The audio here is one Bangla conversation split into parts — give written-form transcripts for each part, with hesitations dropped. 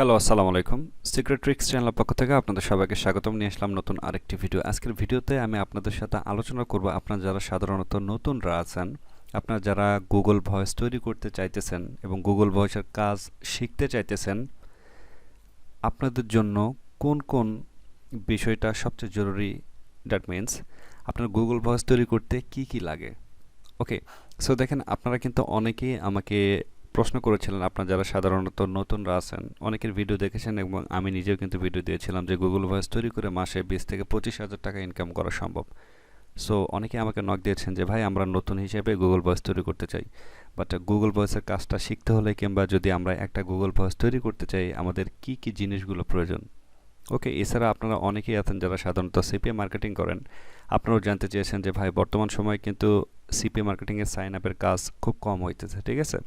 হ্যালো, আসসালামু আলাইকুম। সিক্রেট ট্রিক্স চ্যানেলের পক্ষ থেকে আপনাদের সবাইকে স্বাগতম। নিয়ে আসলাম নতুন আরেকটি ভিডিও। আজকের ভিডিওতে আমি আপনাদের সাথে আলোচনা করব আপনারা যারা সাধারণত নতুনরা আছেন, আপনারা যারা গুগল ভয়েস তৈরি করতে চাইতেছেন এবং গুগল ভয়েসের কাজ শিখতে চাইতেছেন, আপনাদের জন্য কোন কোন বিষয়টা সবচেয়ে জরুরি। দ্যাট মিন্স আপনার গুগল ভয়েস তৈরি করতে কি কি লাগে। ওকে, সো দেখেন, আপনারা কিন্তু অনেকেই আমাকে প্রশ্ন করেছিলেন, আপনারা যারা সাধারণত নতুনরা আছেন, অনেকের ভিডিও দেখেছেন এবং আমি নিজেও কিন্তু ভিডিও দিয়েছিলাম যে গুগল ভয়েস তৈরি করে মাসে 20 থেকে 25 হাজার টাকা ইনকাম করা সম্ভব। সো অনেকে আমাকে নক দিয়েছেন যে ভাই, আমরা নতুন হিসেবে গুগল ভয়েস তৈরি করতে চাই, বাট গুগল ভয়েসের কাজটা শিখতে হলে কিংবা যদি আমরা একটা গুগল ভয়েস তৈরি করতে চাই, আমাদের কি কি জিনিসগুলো প্রয়োজন। ওকে, এছাড়া আপনারা অনেকেই আছেন যারা সাধারণত সিপিএ মার্কেটিং করেন। আপনারাও জানতে চেয়েছেন যে ভাই, বর্তমান সময়ে কিন্তু সিপিএ মার্কেটিংয়ের সাইন আপের কাজ খুব কম হইতেছে, ঠিক আছে?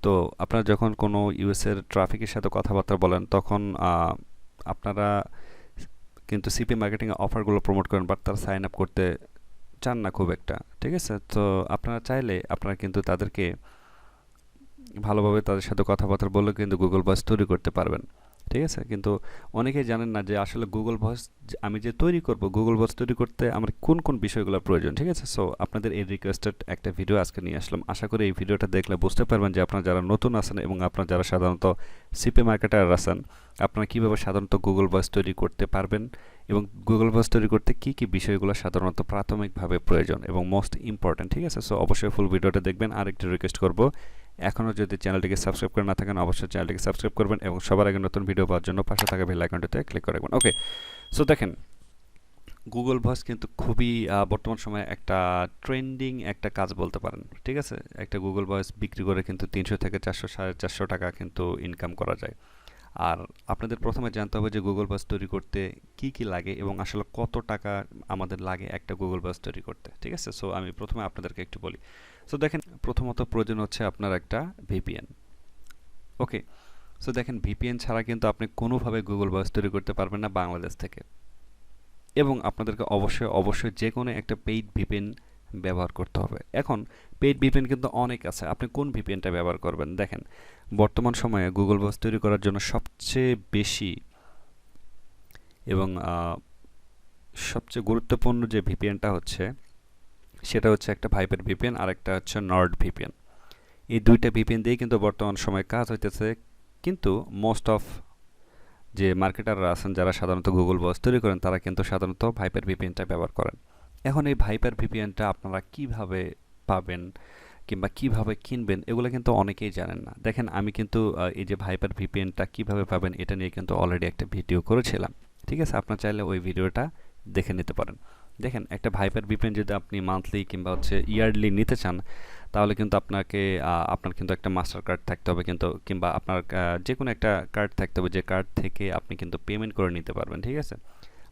তো আপনারা যখন কোনো ইউএসের ট্রাফিকের সাথে কথাবার্তা বলেন, তখন আপনারা কিন্তু সিপি মার্কেটিং অফারগুলো প্রমোট করেন, বাট তারা সাইন আপ করতে চান না খুব একটা, ঠিক আছে? তো আপনারা চাইলে আপনারা কিন্তু তাদেরকে ভালোভাবে তাদের সাথে কথাবার্তা বলে কিন্তু গুগল ভয়েস তৈরি করতে পারবেন, ঠিক আছে? কিন্তু অনেকেই জানেন না যে আসলে গুগল ভয়েস আমি যে তৈরি করব, গুগল ভয়েস তৈরি করতে আমার কোন কোন বিষয়গুলো প্রয়োজন, ঠিক আছে? সো আপনাদের এই রিকোয়েস্টেড একটা ভিডিও আজকে নিয়ে আসলাম। আশা করি এই ভিডিওটা দেখলে বুঝতে পারবেন যে আপনারা যারা নতুন আছেন এবং আপনারা যারা সাধারণত সিপি মার্কেটার আছেন, আপনারা কীভাবে সাধারণত গুগল ভয়েস তৈরি করতে পারবেন এবং গুগল ভয়েস তৈরি করতে কী কী বিষয়গুলো সাধারণত প্রাথমিকভাবে প্রয়োজন এবং মোস্ট ইম্পর্ট্যান্ট, ঠিক আছে? সো অবশ্যই ফুল ভিডিওটা দেখবেন। আর একটু রিকোয়েস্ট করব, এখনও যদি চ্যানেলটিকে সাবস্ক্রাইব করে না থাকেন, অবশ্যই চ্যানেলটিকে সাবস্ক্রাইব করবেন এবং সবার আগে নতুন ভিডিও পাওয়ার জন্য পাশে থাকা বেল আইকনটিতে ক্লিক করে রাখবেন। ওকে, সো দেখেন, গুগল ভয়েস কিন্তু খুবই বর্তমান সময়ে একটা ট্রেন্ডিং একটা কাজ বলতে পারেন, ঠিক আছে? একটা গুগল ভয়েস বিক্রি করে কিন্তু 300 থেকে 400 450 টাকা কিন্তু ইনকাম করা যায়। আর আপনাদের প্রথমে জানতে হবে যে গুগল ভয়েস তৈরি করতে কি কি লাগে এবং আসলে কত টাকা আমাদের লাগে একটা গুগল ভয়েস তৈরি করতে, ঠিক আছে? সো আমি প্রথমে আপনাদেরকে একটু বলি। সো দেখেন, প্রথমত প্রয়োজন হচ্ছে আপনার একটা ভিপিএন। ওকে, সো দেখেন, ভিপিএন ছাড়া কিন্তু আপনি কোনোভাবে গুগল ভয়েস তৈরি করতে পারবেন না বাংলাদেশ থেকে, এবং আপনাদেরকে অবশ্যই অবশ্যই যে কোনো একটা পেইড ভিপিএন ব্যবহার করতে হবে। এখন পেইড ভিপিএন কিন্তু অনেক আছে, আপনি কোন ভিপিএনটা ব্যবহার করবেন? দেখেন, বর্তমান সময়ে গুগল ভয়েস তৈরি করার জন্য সবচেয়ে বেশি এবং সবচেয়ে গুরুত্বপূর্ণ যে ভিপিএনটা হচ্ছে, সেটা হচ্ছে একটা ভাইপের ভিপিএন আর একটা হচ্ছে নর্ড ভিপিএন। এই দুইটা ভিপিএন দিয়েই কিন্তু বর্তমান সময়ে কাজ হইতেছে, কিন্তু মোস্ট অফ যে মার্কেটাররা আছেন যারা সাধারণত গুগল ভয়েস তৈরি করেন, তারা কিন্তু সাধারণত ভাইপার ভিপিএনটা ব্যবহার করেন। এখন এই ভাইপার ভিপিএনটা আপনারা কিভাবে পাবেন কিংবা কিভাবে কিনবেন, এগুলো কিন্তু অনেকেই জানেন না। দেখেন, আমি কিন্তু এই যে ভাইপার ভিপিএনটা কিভাবে পাবেন এটা নিয়ে কিন্তু অলরেডি একটা ভিডিও করেছিলাম, ঠিক আছে? আপনারা চাইলে ওই ভিডিওটা দেখে নিতে পারেন। দেখেন, একটা ভাইপার ভিপিএন যদি আপনি মান্থলি কিংবা হচ্ছে ইয়ারলি নিতে চান, তাহলে কিন্তু আপনাকে আপনার কিন্তু একটা মাস্টার কার্ড থাকতে হবে, কিন্তু কিংবা আপনার যে কোনো একটা কার্ড থাকতে হবে, যে কার্ড থেকে আপনি কিন্তু পেমেন্ট করে নিতে পারবেন, ঠিক আছে?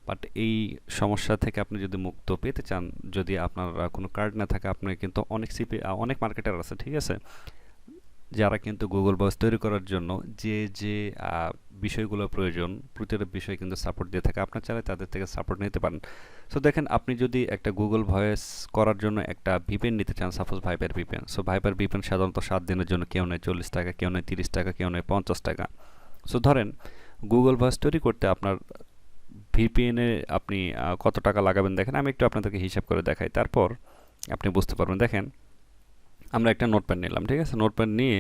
বাট এই সমস্যা থেকে আপনি যদি মুক্ত পেতে চান, যদি আপনার কোনো কার্ড না থাকে, আপনার কিন্তু অনেক মার্কেটার আছে, ঠিক আছে, যারা কিন্তু গুগল ভয়েস তৈরি করার জন্য যে বিষয়গুলো প্রয়োজন, প্রতিটা বিষয় কিন্তু সাপোর্ট দিয়ে থাকে। আপনার চাইলে তাদের থেকে সাপোর্ট নিতে পারেন। সো দেখেন, আপনি যদি একটা গুগল ভয়েস করার জন্য একটা ভিপিএন নিতে চান, suppose viper VPN. So viper VPN সাধারণত 7 দিনের জন্য কেউ নেয় 40 টাকা, কেউ নেয় 30 টাকা, কেউ নেয় 50 টাকা। সো ধরেন, গুগল ভয়েস তৈরি করতে আপনার ভিপিএনে আপনি কত টাকা লাগাবেন, দেখেন আমি একটু আপনাদেরকে হিসাব করে দেখাই, তারপর আপনি বুঝতে পারবেন। দেখেন, আমরা একটা নোটপ্যাড নিলাম, ঠিক আছে? নোটপ্যাড নিয়ে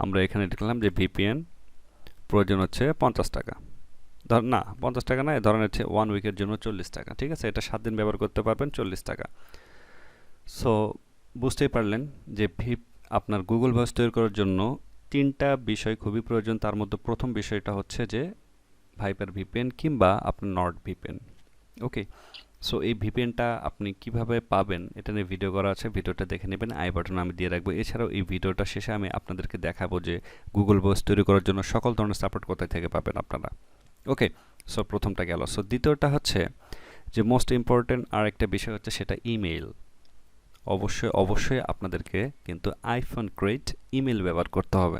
আমরা এখানে লিখলাম যে ভিপিএন প্রয়োজন হচ্ছে 50 টাকা। ধর না, 50 টাকা নয়, ধরেন হচ্ছে 1 উইকের জন্য 40 টাকা, ঠিক আছে? এটা 7 দিন ব্যবহার করতে পারবেন, 40 টাকা। সো বুঝতেই পারলেন যে আপনার গুগল ভয়েস তৈরি করার জন্য তিনটা বিষয় খুবই প্রয়োজন। তার মধ্যে প্রথম বিষয়টা হচ্ছে যে ভাইপার ভিপিএন কিংবা আপনার নর্ড ভিপিএন। ওকে, সো এই ভিপিএনটা আপনি কিভাবে পাবেন এটা নিয়ে ভিডিও করা আছে, ভিডিওটা দেখে নেবেন, আই বাটন আমি দিয়ে রাখবো। এছাড়াও এই ভিডিওটা শেষে আমি আপনাদেরকে দেখাবো যে গুগল ভয়েস তৈরি করার জন্য সকল ধরনের সাপোর্ট কোথায় থেকে পাবেন আপনারা। ওকে, সো প্রথমটা গেল। সো দ্বিতীয়টা হচ্ছে যে মোস্ট ইম্পর্টেন্ট আর একটা বিষয় হচ্ছে, সেটা ইমেইল। অবশ্যই অবশ্যই আপনাদেরকে কিন্তু আইফোন ক্রিয়েট ইমেল ব্যবহার করতে হবে,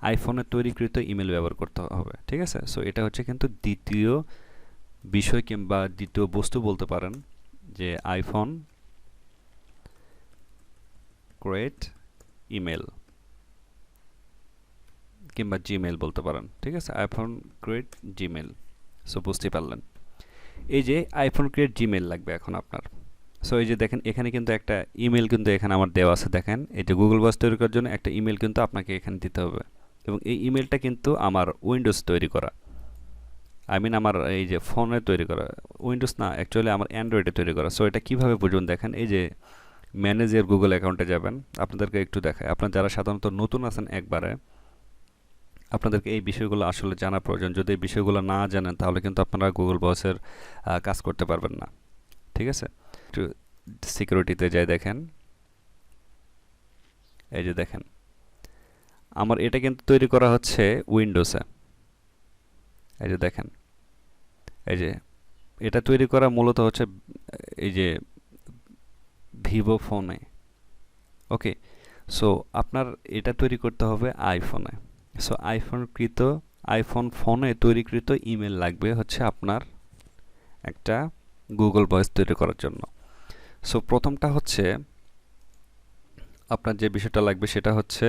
আইফোনে তৈরিকৃত ইমেল ব্যবহার করতে হবে, ঠিক আছে? সো এটা হচ্ছে কিন্তু দ্বিতীয় বিষয় কিংবা দ্বিতীয় বস্তু বলতে পারেন, যে আইফোন ক্রিয়েট ইমেল কিংবা জিমেল বলতে পারেন, ঠিক আছে? IPhone create Gmail. সো বুঝতেই পারলেন, এই যে আইফোন ক্রিয়েট জিমেল লাগবে এখন আপনার। সো এই যে দেখেন এখানে কিন্তু একটা ইমেল কিন্তু এখানে আমার দেওয়া আছে, দেখেন এই যে গুগল বস তৈরি করার জন্য একটা ইমেল কিন্তু আপনাকে এখানে দিতে হবে, এবং এই ইমেলটা কিন্তু আমার উইন্ডোজ তৈরি করা, আই মিন আমার এই যে ফোনে তৈরি করা, উইন্ডোজ না, অ্যাকচুয়ালি আমার অ্যান্ড্রয়েডে তৈরি করা। সো এটা কীভাবে বুঝুন, দেখেন এই যে ম্যানেজ ইয়ার গুগল অ্যাকাউন্টে যাবেন, আপনাদেরকে একটু দেখায়, আপনার যারা সাধারণত নতুন আছেন একবারে, আপনাদেরকে এই বিষয়গুলো আসলে জানা প্রয়োজন। যদি এই বিষয়গুলো না জানেন তাহলে কিন্তু আপনারা গুগল বসের কাজ করতে পারবেন না, ঠিক আছে? একটু সিকিউরিটিতে যাই, দেখেন এই যে দেখেন আমার এটা কিন্তু তৈরি করা হচ্ছে উইন্ডোজে। এই যে দেখেন, এই যে এটা তৈরি করা মূলত হচ্ছে এই যে ভিভো ফোনে। ওকে, সো আপনার এটা তৈরি করতে হবে আইফোনে। সো আইফোন ফোনে তৈরিকৃত ইমেল লাগবে হচ্ছে আপনার একটা গুগল ভয়েস তৈরি করার জন্য। সো প্রথমটা হচ্ছে আপনার যে বিষয়টা লাগবে সেটা হচ্ছে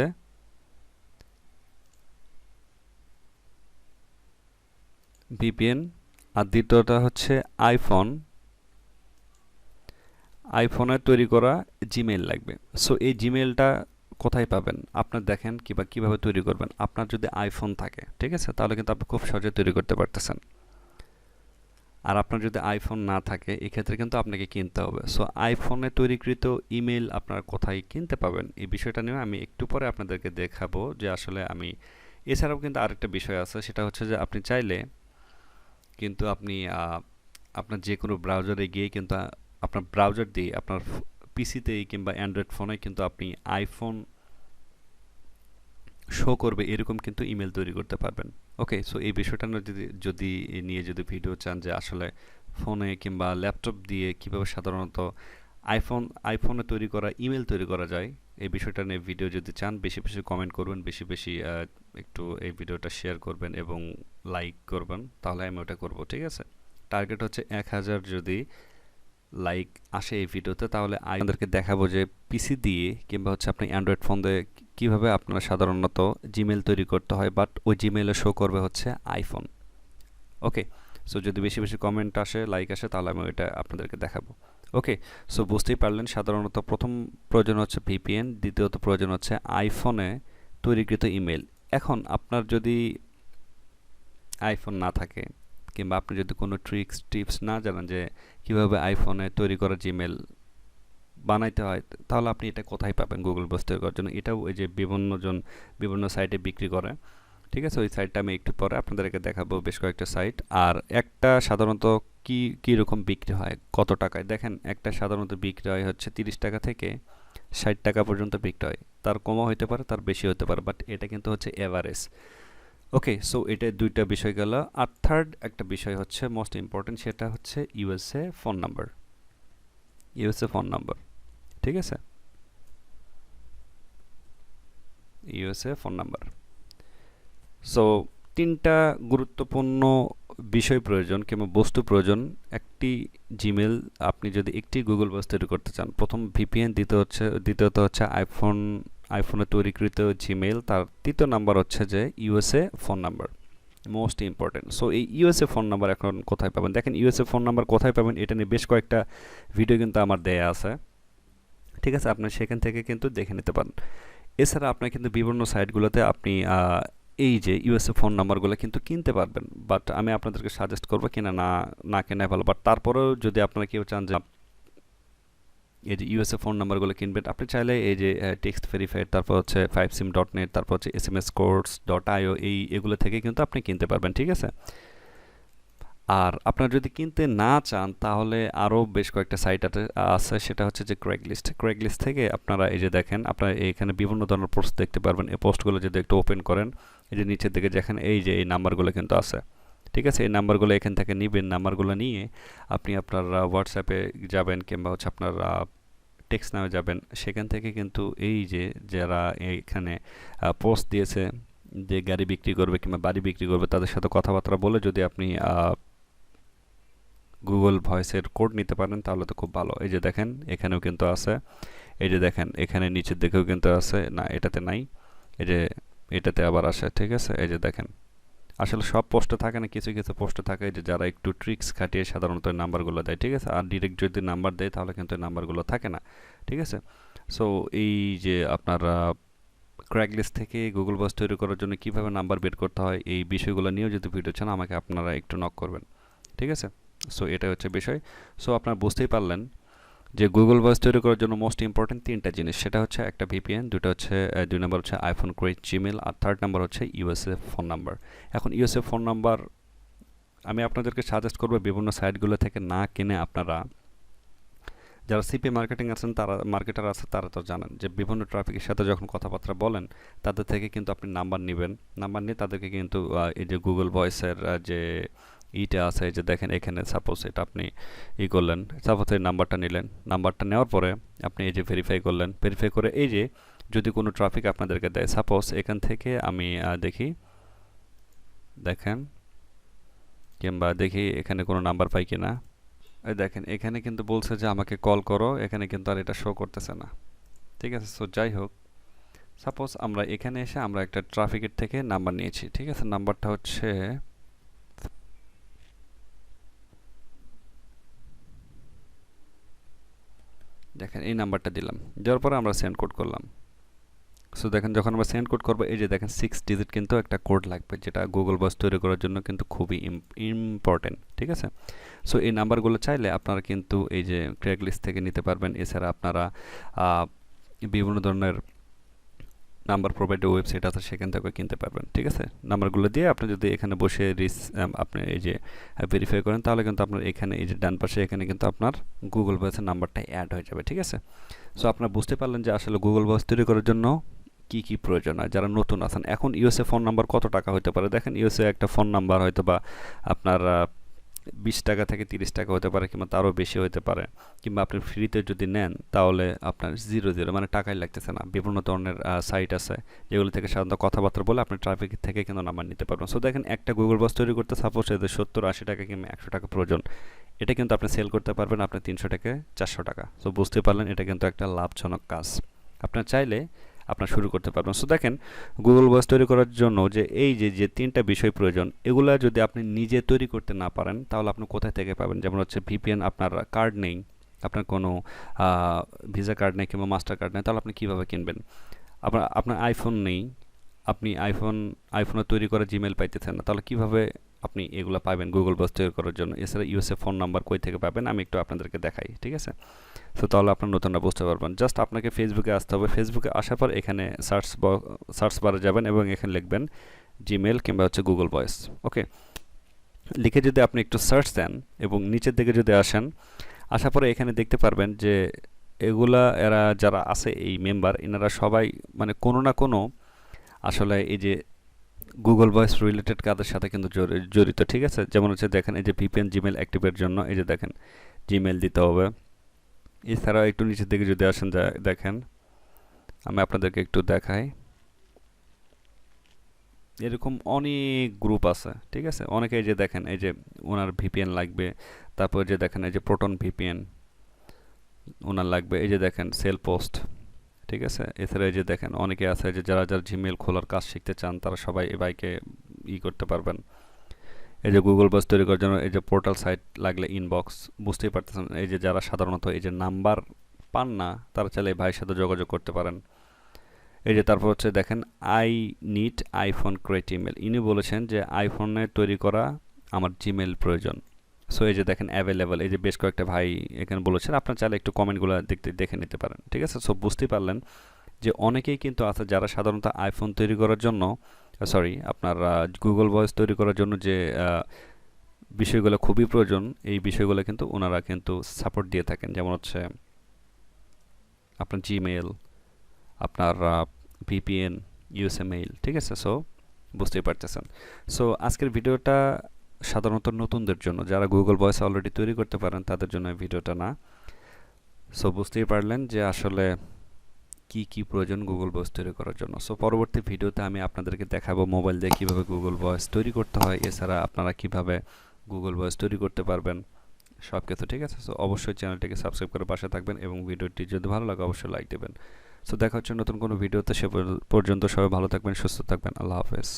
ভিপিএন, আর দ্বিতীয়টা হচ্ছে আইফোনে তৈরি করা জিমেইল লাগবে। সো এই জিমেইলটা কোথায় পাবেন আপনার, দেখেন কিভাবে তৈরি করবেন। আপনার যদি আইফোন থাকে, ঠিক আছে, তাহলে কিন্তু আপনি খুব সহজে তৈরি করতে পারতেছেন। আর আপনার যদি আইফোন না থাকে, এক্ষেত্রে কিন্তু আপনাকে কিনতে হবে। সো আইফোনে তৈরিকৃত ইমেল আপনার কোথায় কিনতে পাবেন, এই বিষয়টা নিয়ে আমি একটু পরে আপনাদেরকে দেখাবো যে আসলে আমি, এছাড়াও কিন্তু আরেকটা বিষয় আছে, সেটা হচ্ছে যে আপনি চাইলে কিন্তু আপনি আপনার যে কোনো ব্রাউজারে গিয়ে কিন্তু আপনার ব্রাউজার দিয়ে আপনার পিসিতে কিংবা অ্যান্ড্রয়েড ফোনে কিন্তু আপনি আইফোন শো করবে এরকম কিন্তু ইমেল তৈরি করতে পারবেন। ওকে, সো এই বিষয়টা যদি ভিডিও চান যে আসলে ফোনে কিংবা ল্যাপটপ দিয়ে কিভাবে সাধারণত আইফোনে তৈরি করা ইমেল তৈরি করা যায়, এই বিষয়টা নিয়ে ভিডিও যদি চান, বেশি বেশি কমেন্ট করবেন, বেশি বেশি একটু এই ভিডিওটা শেয়ার করবেন এবং লাইক করবেন, তাহলে আমি ওটা করব, ঠিক আছে? টার্গেট হচ্ছে 1000 যদি লাইক আসে এই ভিডিওতে, তাহলে আপনাদেরকে দেখাবো যে পিসি দিয়ে কিংবা হচ্ছে আপনি অ্যান্ড্রয়েড ফোন দিয়ে কীভাবে আপনারা সাধারণত জিমেল তৈরি করতে হয়, বাট ওই জিমেলে শো করবে হচ্ছে আইফোন। ওকে, সো যদি বেশি বেশি কমেন্ট আসে, লাইক আসে, তাহলে আমি ওইটা আপনাদেরকে দেখাবো। ওকে, সো বুঝতেই পারলেন, সাধারণত প্রথম প্রয়োজন হচ্ছে ভিপিএন, দ্বিতীয়ত প্রয়োজন হচ্ছে আইফোনে তৈরিকৃত ইমেল। এখন আপনার যদি আইফোন না থাকে কিংবা আপনি যদি কোনো টিপস না জানেন যে কীভাবে আইফোনে তৈরি করা জিমেল বানাইতে হয়, তাহলে আপনি এটা কোথায় পাবেন গুগল বস তৈরি করার জন্য? এটাও এই যে বিভিন্ন সাইটে বিক্রি করে, ঠিক আছে? ওই সাইটটা আমি একটু পরে আপনাদেরকে দেখাবো, বেশ কয়েকটা সাইট। আর একটা সাধারণত কীরকম বিক্রি হয়, কত টাকায়, দেখেন একটা সাধারণত বিক্রি হয় হচ্ছে 30 টাকা থেকে 60 টাকা পর্যন্ত বিক্রি হয়, তার কমও হতে পারে, তার বেশি হতে পারে, বাট এটা কিন্তু হচ্ছে এভারেজ। ওকে, সো এটা দুইটা বিষয় গেল। আর থার্ড একটা বিষয় হচ্ছে মোস্ট ইম্পর্টেন্ট, সেটা হচ্ছে USA phone number. USA phone number, ঠিক আছে? USA phone number. সো তিনটা গুরুত্বপূর্ণ বিষয় প্রয়োজন কিংবা বস্তু প্রয়োজন একটি জিমেল, আপনি যদি একটি গুগল বস তৈরি করতে চান। প্রথম ভিপিএন, দ্বিতীয়ত হচ্ছে আইফোনে তৈরিকৃত জিমেল, তার তৃতীয় নাম্বার হচ্ছে যে USA phone number, most important. So এই ইউএসএ ফোন নাম্বার এখন কোথায় পাবেন, দেখেন ইউএসএ ফোন নাম্বার কোথায় পাবেন এটা নিয়ে বেশ কয়েকটা ভিডিও কিন্তু আমার দেয়া আছে, ঠিক আছে? আপনি সেখান থেকে কিন্তু দেখে নিতে পারেন। এছাড়া আপনার কিন্তু বিভিন্ন সাইটগুলোতে আপনি এই যে ইউএসএ ফোন নাম্বারগুলো কিন্তু কিনতে পারবেন, বাট আমি আপনাদেরকে সাজেস্ট করবো কিনা না কেনাই ভালো। বাট তারপরেও যদি আপনারা কেউ চান যে এই যে ইউএসএ ফোন নাম্বারগুলো কিনবেন, আপনি চাইলে এই যে টেক্সট ভেরিফাইড, তারপর হচ্ছে 5sim.net, তারপর হচ্ছে smscodes.io, এগুলো থেকে কিন্তু আপনি কিনতে পারবেন, ঠিক আছে? আর আপনারা যদি কিনতে না চান তাহলে আরও বেশ কয়েকটা সাইট আছে, সেটা হচ্ছে যে ক্র্যাগলিস্ট থেকে আপনারা এই যে দেখেন, আপনারা এখানে বিভিন্ন ধরনের পোস্ট দেখতে পারবেন। এই পোস্টগুলো যদি একটু ওপেন করেন, এই যে নিচের দিকে যেখানে এই যে এই নাম্বারগুলো কিন্তু আছে, ঠিক আছে? এই নাম্বারগুলো এখান থেকে নেবেন, নাম্বারগুলো নিয়ে আপনি আপনার হোয়াটসঅ্যাপে যাবেন কিংবা হচ্ছে আপনার টেক্সট নামে যাবেন, সেখান থেকে কিন্তু এই যে যারা এখানে পোস্ট দিয়েছে যে গাড়ি বিক্রি করবে কিংবা বাড়ি বিক্রি করবে, তাদের সাথে কথাবার্তা বলে যদি আপনি গুগল ভয়েসের কোড নিতে পারেন তাহলে তো খুব ভালো। এই যে দেখেন এখানেও কিন্তু আছে, এই যে দেখেন এখানে নিচের দিকেও কিন্তু আছে, না এটাতে নাই, এই যে এটাতে আবার আসে, ঠিক আছে? এই যে দেখেন, আসলে সব পোস্টে থাকে না, কিছু কিছু পোস্টে থাকে যে যারা একটু ট্রিক্স খাটিয়ে সাধারণত এই নাম্বারগুলো দেয়, ঠিক আছে? আর ডিরেক্ট যদি নাম্বার দেয় তাহলে কিন্তু এই নাম্বারগুলো থাকে না, ঠিক আছে? সো এই যে আপনারা ক্র্যাকলিস্ট থেকে গুগল বস তৈরি করার জন্য কিভাবে নাম্বার বের করতে হয়, এই বিষয়গুলো নিয়েও যদি ভিডিও চান আমাকে আপনারা একটু নক করবেন, ঠিক আছে? সো এটা হচ্ছে বিষয়। সো আপনারা বুঝতেই পারলেন যে গুগল ভয়েস তৈরি করার জন্য মোস্ট ইম্পর্টেন্ট তিনটা জিনিস, সেটা হচ্ছে একটা ভিপিএন, দুটো হচ্ছে দুই নম্বর হচ্ছে আইফোন ক্রিয়েট জিমেল, আর থার্ড নাম্বার হচ্ছে ইউএসএ ফোন নাম্বার। এখন ইউএসএ ফোন নাম্বার আমি আপনাদেরকে সাজেস্ট করবো বিভিন্ন সাইটগুলো থেকে না কিনে আপনারা যারা সিপি মার্কেটিং আছেন, তারা মার্কেটার আছে, তারা তো জানেন যে বিভিন্ন ট্রাফিকের সাথে যখন কথাবার্তা বলেন তাদের থেকে কিন্তু আপনি নাম্বার নেবেন, নাম্বার নিয়ে তাদেরকে কিন্তু এই যে গুগল ভয়েসের যে ইটা আছে, এই যে দেখেন এখানে সাপোজ এটা আপনি করলেন, সাপোজ এই নাম্বারটা নিলেন, নাম্বারটা নেওয়ার পরে আপনি এই যে ভেরিফাই করলেন, ভেরিফাই করে এই যে যদি কোনো ট্রাফিক আপনাদেরকে দেয়, সাপোজ এখান থেকে আমি দেখি, দেখেন, কিংবা দেখি এখানে কোনো নাম্বার পাই কিনা। এই দেখেন এখানে কিন্তু বলছে যে আমাকে কল করো, এখানে কিন্তু আর এটা শো করতেছে না, ঠিক আছে? সো যাই হোক, সাপোজ আমরা এখানে এসে আমরা একটা ট্রাফিকের থেকে নাম্বার নিয়েছি, ঠিক আছে? নাম্বারটা হচ্ছে দেখেন এই নাম্বারটা দিলাম, দেওয়ার পরে আমরা সেন্ড কোড করলাম। সো দেখেন যখন আমরা সেন্ড কোড করবো, এই যে দেখেন 6 ডিজিট কিন্তু একটা কোড লাগবে, যেটা গুগল বস তৈরি করার জন্য কিন্তু খুবই ইম্পর্টেন্ট, ঠিক আছে? সো এই নাম্বারগুলো চাইলে আপনারা কিন্তু এই যে ক্র্যাকলিস্ট থেকে নিতে পারবেন। এছাড়া আপনারা বিভিন্ন ধরনের নাম্বার প্রোভাইডার ওয়েবসাইট আছে, সেখান থেকে কিনতে পারবেন, ঠিক আছে? নাম্বারগুলো দিয়ে আপনি যদি এখানে বসে আপনি এই যে ভেরিফাই করেন, তাহলে কিন্তু আপনার এখানে এই যে ডান পাশে এখানে কিন্তু আপনার গুগল ভয়েসের নাম্বারটা অ্যাড হয়ে যাবে, ঠিক আছে? সো আপনারা বুঝতে পারলেন যে আসলে গুগল ভয়েস তৈরি করার জন্য কি কি প্রয়োজন হয়। যারা নতুন আছেন, এখন ইউএসএ ফোন নাম্বার কত টাকা হতে পারে দেখেন, ইউএসএ একটা ফোন নাম্বার হয়তো বা আপনার 20 টাকা থেকে 30 টাকা হতে পারে, কিংবা তারও বেশি হতে পারে, কিংবা আপনি ফ্রিতে যদি নেন তাহলে আপনার জিরো জিরো মানে টাকাই লাগতেছে না। বিভিন্ন ধরনের সাইট আছে যেগুলো থেকে সাধারণত কথাবার্তা বলে আপনি ট্রাফিক থেকে কিন্তু নাম্বার নিতে পারবেন। সো দেখেন একটা গুগল বস তৈরি করতে সাপোজ এদের 70-80 টাকা কিংবা 100 টাকা প্রয়োজন, এটা কিন্তু আপনি সেল করতে পারবেন আপনি 300 থেকে 400 টাকা। সো বুঝতে পারলেন এটা কিন্তু একটা লাভজনক কাজ, আপনার চাইলে আপনার শুরু করতে পারবেন। সো দেখেন গুগল ভয়েস তৈরি করার জন্য যে এই যে যে তিনটা বিষয় প্রয়োজন, এগুলা যদি আপনি নিজে তৈরি করতে না পারেন তাহলে আপনি কোথায় থেকে পাবেন? যেমন হচ্ছে ভিপিএন, আপনার কার্ড নেই, আপনার কোনো ভিসা কার্ড নেই কিংবা মাস্টার কার্ড নেই, তাহলে আপনি কীভাবে কিনবেন? আপনার আইফোন নেই, আপনি আইফোনে তৈরি করা জিমেল পাইতেছেন না, তাহলে কীভাবে আপনি এগুলো পাবেন গুগল ভয়েস তৈরি করার জন্য? এছাড়া ইউএসএ ফোন নাম্বার কই থেকে পাবেন আমি একটু আপনাদেরকে দেখাই, ঠিক আছে? সো তাহলে আপনার নতুনরা বুঝতে পারবেন। জাস্ট আপনাকে ফেসবুকে আসতে হবে, ফেসবুকে আসার পর এখানে সার্চ বারে যাবেন এবং এখানে লিখবেন জিমেল কিংবা হচ্ছে গুগল ভয়েস, ওকে? লিখে যদি আপনি একটু সার্চ দেন এবং নিচের দিকে যদি আসেন, আসার পরে এখানে দেখতে পারবেন যে এগুলা এরা যারা আছে এই মেম্বার, এনারা সবাই মানে কোনো না কোনো আসলে এই যে গুগল ভয়েস রিলেটেড কাজের সাথে কিন্তু জড়িত, ঠিক আছে? যেমন হচ্ছে দেখেন এই যে ভিপিএন জিমেল অ্যাক্টিভের জন্য এই যে দেখেন জিমেল দিতে হবে। এছাড়াও একটু নিচের দিকে যদি আসেন, দেখেন আমি আপনাদেরকে একটু দেখাই, এরকম অনেক গ্রুপ আছে, ঠিক আছে? অনেকে এই যে দেখেন এই যে ওনার ভিপিএন লাগবে, তারপর যে দেখেন এই যে প্রোটন ভিপিএন ওনার লাগবে, এই যে দেখেন সেল পোস্ট, ঠিক আছে? এছাড়া এই যে দেখেন অনেকে আছে যে যারা যারা জিমেল খোলার কাজ শিখতে চান তারা সবাই এই বাইকে করতে পারবেন। এই যে গুগল বাস তৈরি করার জন্য এই যে পোর্টাল সাইট লাগলে ইনবক্স, বুঝতেই পারতেছেন এই যে যারা সাধারণত এই যে নাম্বার পান না তারা চাইলে এই ভাইয়ের সাথে যোগাযোগ করতে পারেন। এই যে তারপর হচ্ছে দেখেন I need iPhone create email, ইনি বলেছেন যে আইফোনে তৈরি করা আমার জিমেল প্রয়োজন। সো এই যে দেখেন অ্যাভেলেবল, এই যে বেশ কয়েকটা ভাই এখানে বলেছেন, আপনার চাইলে একটু কমেন্টগুলো দেখে নিতে পারেন, ঠিক আছে? সো বুঝতেই পারলেন যে অনেকেই কিন্তু আছে যারা সাধারণত আইফোন তৈরি করার জন্য সরি আপনার গুগল ভয়েস তৈরি করার জন্য যে বিষয়গুলো খুবই প্রয়োজন, এই বিষয়গুলো কিন্তু ওনারা কিন্তু সাপোর্ট দিয়ে থাকেন। যেমন হচ্ছে আপনার জিমেল, আপনার ভিপিএন, ইউএসএমএইল, ঠিক আছে? সো বুঝতেই পারতেছেন। সো আজকের ভিডিওটা সাধারণত নতুনদের জন্য, যারা গুগল ভয়েস অলরেডি তৈরি করতে পারেন তাদের জন্য এই ভিডিওটা না। সো বুঝতেই পারলেন যে আসলে কি কি প্রয়োজন গুগল ভয়েস তৈরি করার জন্য। সো পরবর্তী ভিডিওতে আমি আপনাদেরকে দেখাবো মোবাইল দিয়ে কীভাবে গুগল ভয়েস তৈরি করতে হয়, এছাড়া আপনারা কিভাবে গুগল ভয়েস তৈরি করতে পারবেন সব কিছু, ঠিক আছে? সো অবশ্যই চ্যানেলটিকে সাবস্ক্রাইব করে পাশে থাকবেন এবং ভিডিওটি যদি ভালো লাগে অবশ্যই লাইক দেবেন। সো দেখা হচ্ছে নতুন কোনো ভিডিওতে, সে পর্যন্ত সবাই ভালো থাকবেন, সুস্থ থাকবেন। আল্লাহ হাফেজ।